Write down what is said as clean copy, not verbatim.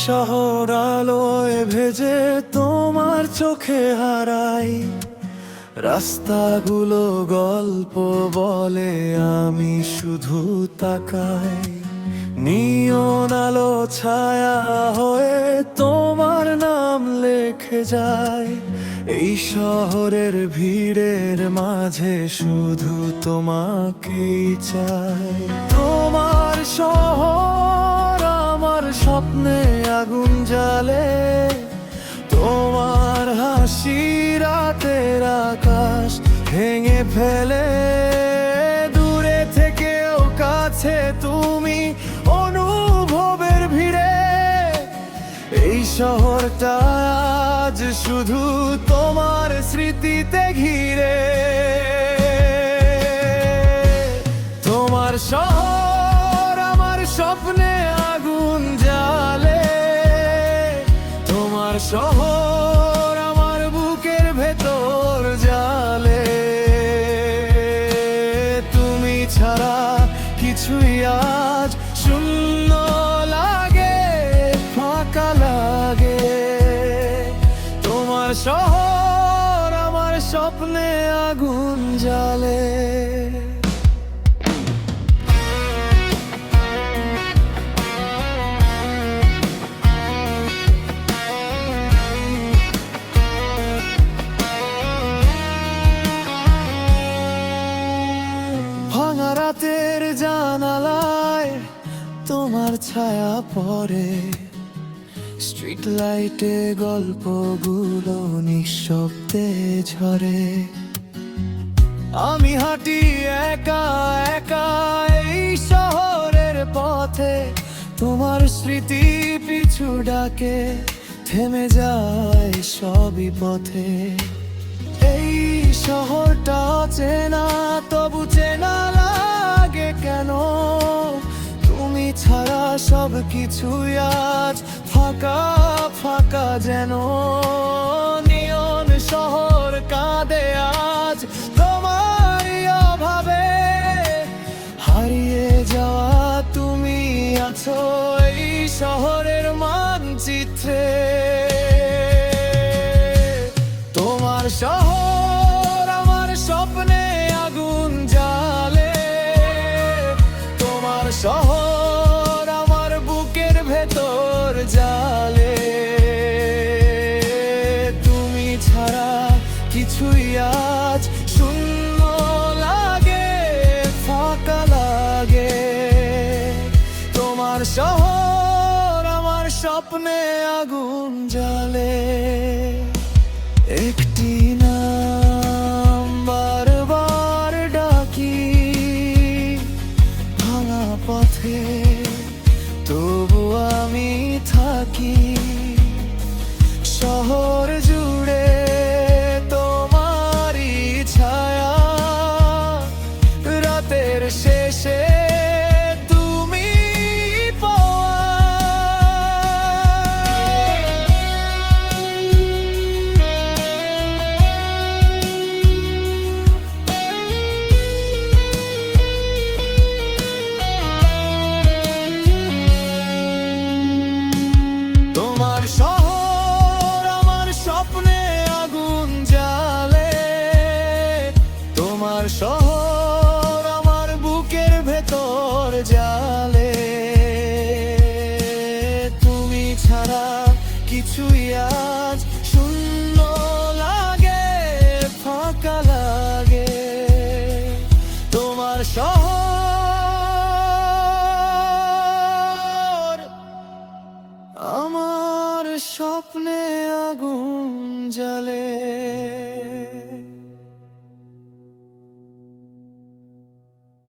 শহর আলোয় ভেজে তোমার চোখে হারাই, রাস্তাগুলো গল্প বলে আমি শুধু তাকাই। নিয়ন আলো ছায়া হয়ে তোমার নাম লেখে যায়, এই শহরের ভিড়ের মাঝে শুধু তোমাকেই চাই। তোমার শহর আমার স্বপ্নে আগুন জ্বালে, তোমার হাসি রাতের আকাশ ভেঙে ফেলে। দূরে থেকেও কাছে তুমি অনুভবের ভিড়ে, এই শহরটা আজ শুধু তোমার স্মৃতিতে ঘিরে। তোমার শহর আমার স্বপ্নে আগুন জ্বালে, তোমার শহর আমার বুকের ভেতর জ্বালে। তুমি ছাড়া কিছুই আজ শূন্য লাগে, ফাঁকা লাগে। তোমার শহর আমার স্বপ্নে আগুন জ্বালে। ভাঙা রাতের জানালায় তোমার ছায়া পড়ে, স্ট্রিট লাইটে গল্পগুলো নিঃশব্দে ঝরে। আমি হাঁটি একা একা এই শহরের পথে, তোমার স্মৃতি পিছু ডাকে, থেমে যায় সবই পথে। এই শহরটা চেনা তবু চেনা লাগে কেন, তুমি ছাড়া সব কিছু আজ ফাঁকা ফাঁকা যেন। নিয়ন শহর কাঁদে আজ তোমারই অভাবে, হারিয়ে যাওয়া তুমি আছো এই শহরের মানচিত্রে। তোমার শহর আমার স্বপ্নে আগুন জ্বালে, তোমার শহর আমার বুকের ভেতর জ্বালে। তুমি ছাড়া কিছুই আজ শূন্য লাগে, ফাঁকা লাগে। তোমার শহর আমার স্বপ্নে আগুন জ্বালে। একটি নাম বারবার ডাকি ভাঙা পথে, তবু আমি থাকি। শহর জুড়ে তোমারই ছায়া, রাতের শেষে তুমি পাওয়া। তোমার শহর আমার স্বপ্নে আগুন জ্বালে, তোমার শহর আমার বুকের ভেতর জ্বালে। তুমি ছাড়া কিছুই আজ শূন্য লাগে, ফাঁকা লাগে। তোমার শহর আমার স্বপ্নে আগুন জ্বালে।